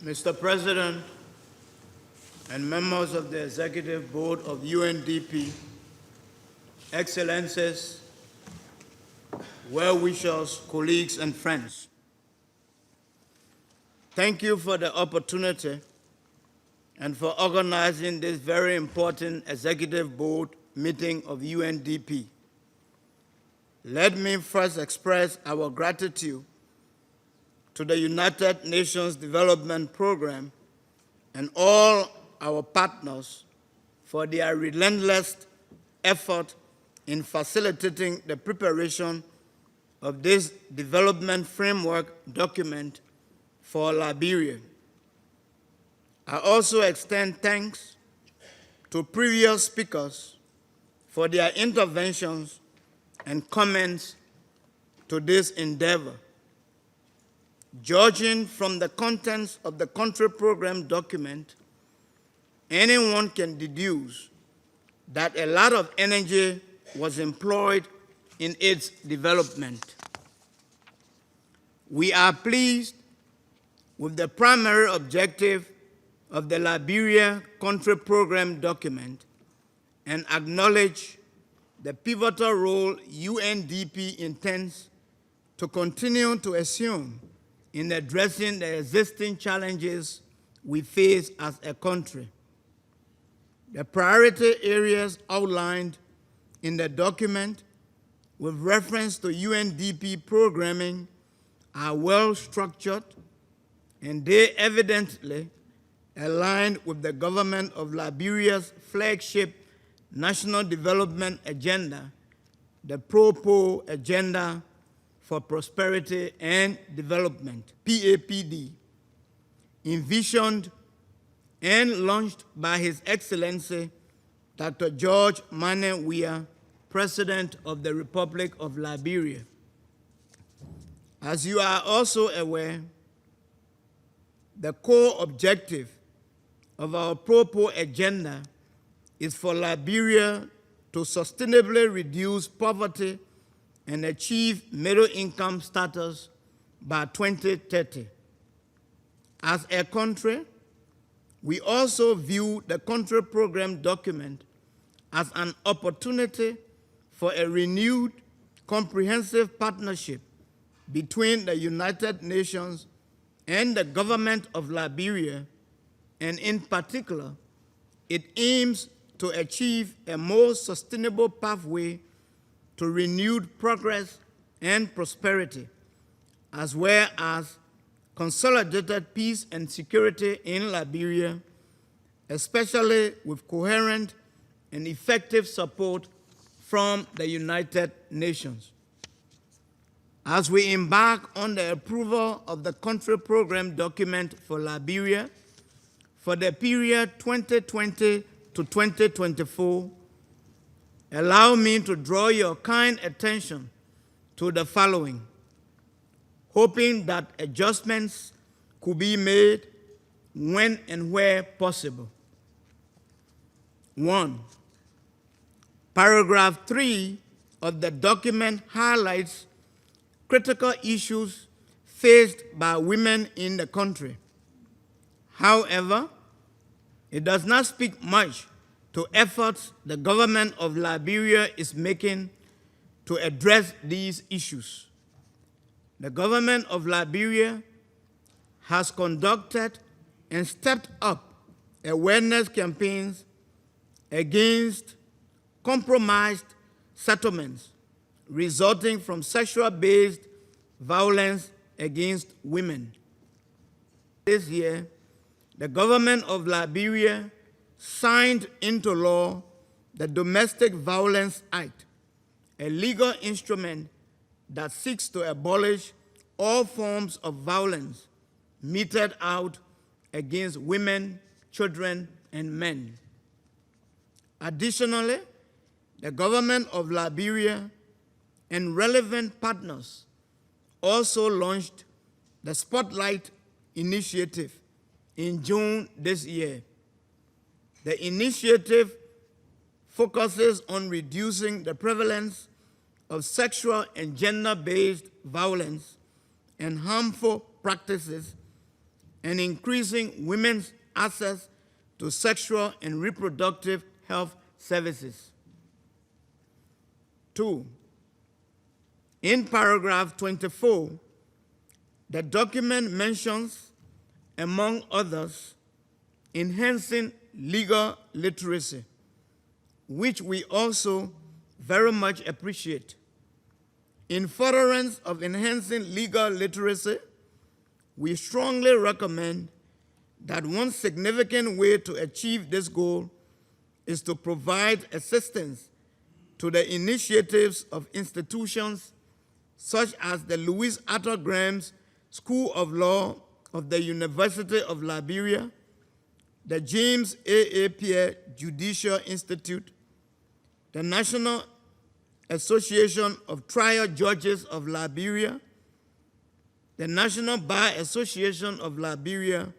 Mr. President and members of the Executive Board of UNDP, Excellencies, well-wishers, colleagues, and friends. Thank you for the opportunity and for organizing this very important Executive Board meeting of UNDP. Let me first express our gratitude to the United Nations Development Programme and all our partners for their relentless effort in facilitating the preparation of this development framework document for Liberia. I also extend thanks to previous speakers for their interventions and comments to this endeavor. Judging from the contents of the country program document, anyone can deduce that a lot of energy was employed in its development. We are pleased with the primary objective of the Liberia country program document and acknowledge the pivotal role UNDP intends to continue to assume in addressing the existing challenges we face as a country. The priority areas outlined in the document with reference to UNDP programming are well structured, and they evidently align with the government of Liberia's flagship National Development Agenda, the Pro-Po Agenda for Prosperity and Development, PAPD, envisioned and launched by His Excellency Dr. George Manneh Weah, President of the Republic of Liberia. As you are also aware, the core objective of our Pro-Po agenda is for Liberia to sustainably reduce poverty and achieve middle-income status by 2030. As a country, we also view the country program document as an opportunity for a renewed, comprehensive partnership between the United Nations and the government of Liberia, and in particular, it aims to achieve a more sustainable pathway to renewed progress and prosperity, as well as consolidated peace and security in Liberia, especially with coherent and effective support from the United Nations. As we embark on the approval of the country program document for Liberia for the period 2020 to 2024, allow me to draw your kind attention to the following, hoping that adjustments could be made when and where possible. 1. Paragraph 3 of the document highlights critical issues faced by women in the country. However, it does not speak much to efforts the government of Liberia is making to address these issues. The government of Liberia has conducted and stepped up awareness campaigns against compromised settlements resulting from sexual-based violence against women. This year, the government of Liberia signed into law the Domestic Violence Act, a legal instrument that seeks to abolish all forms of violence meted out against women, children, and men. Additionally, the government of Liberia and relevant partners also launched the Spotlight Initiative in June this year. The initiative focuses on reducing the prevalence of sexual and gender-based violence and harmful practices and increasing women's access to sexual and reproductive health services. 2. In paragraph 24, the document mentions, among others, enhancing legal literacy, which we also very much appreciate. In furtherance of enhancing legal literacy, we strongly recommend that one significant way to achieve this goal is to provide assistance to the initiatives of institutions such as the Louis Arthur Graham's School of Law of the University of Liberia, the James A. Pierre Judicial Institute, the National Association of Trial Judges of Liberia, the National Bar Association of Liberia,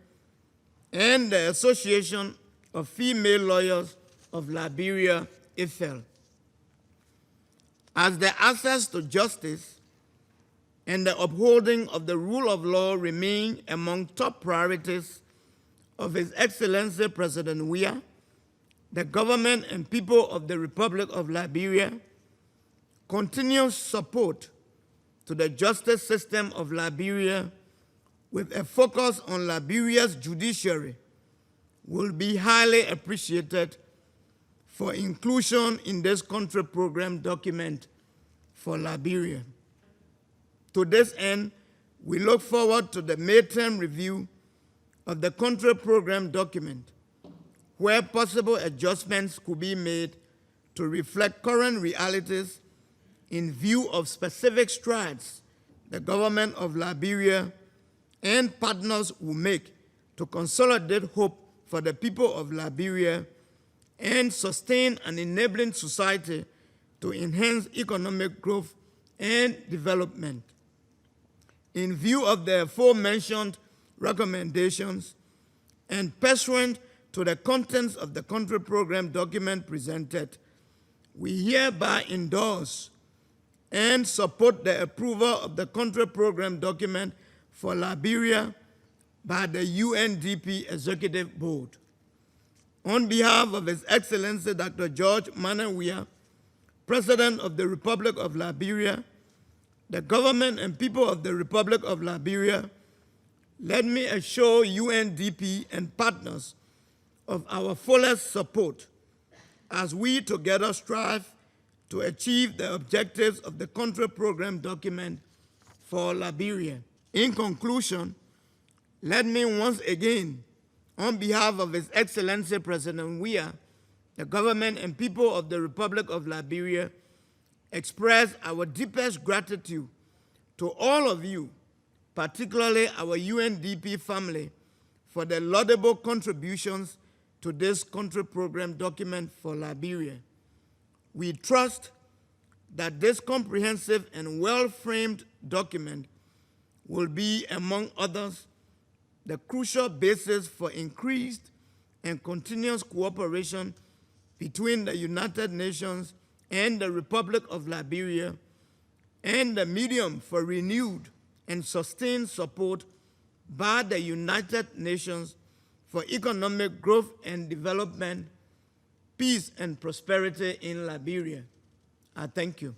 and the Association of Female Lawyers of Liberia, IFEL. As the access to justice and the upholding of the rule of law remain among top priorities of His Excellency President Weah, the government and people of the Republic of Liberia, continuous support to the justice system of Liberia with a focus on Liberia's judiciary will be highly appreciated for inclusion in this country program document for Liberia. To this end, we look forward to the midterm review of the country program document, where possible adjustments could be made to reflect current realities in view of specific strides the government of Liberia and partners will make to consolidate hope for the people of Liberia and sustain an enabling society to enhance economic growth and development. In view of the aforementioned recommendations and pursuant to the contents of the country program document presented, we hereby endorse and support the approval of the country program document for Liberia by the UNDP Executive Board. On behalf of His Excellency Dr. George Manneh Weah, President of the Republic of Liberia, the government and people of the Republic of Liberia, let me assure UNDP and partners of our fullest support as we together strive to achieve the objectives of the country program document for Liberia. In conclusion, let me once again, on behalf of His Excellency President Weah, the government and people of the Republic of Liberia, express our deepest gratitude to all of you, particularly our UNDP family, for their laudable contributions to this country program document for Liberia. We trust that this comprehensive and well-framed document will be, among others, the crucial basis for increased and continuous cooperation between the United Nations and the Republic of Liberia, and the medium for renewed and sustained support by the United Nations for economic growth and development, peace and prosperity in Liberia. I thank you.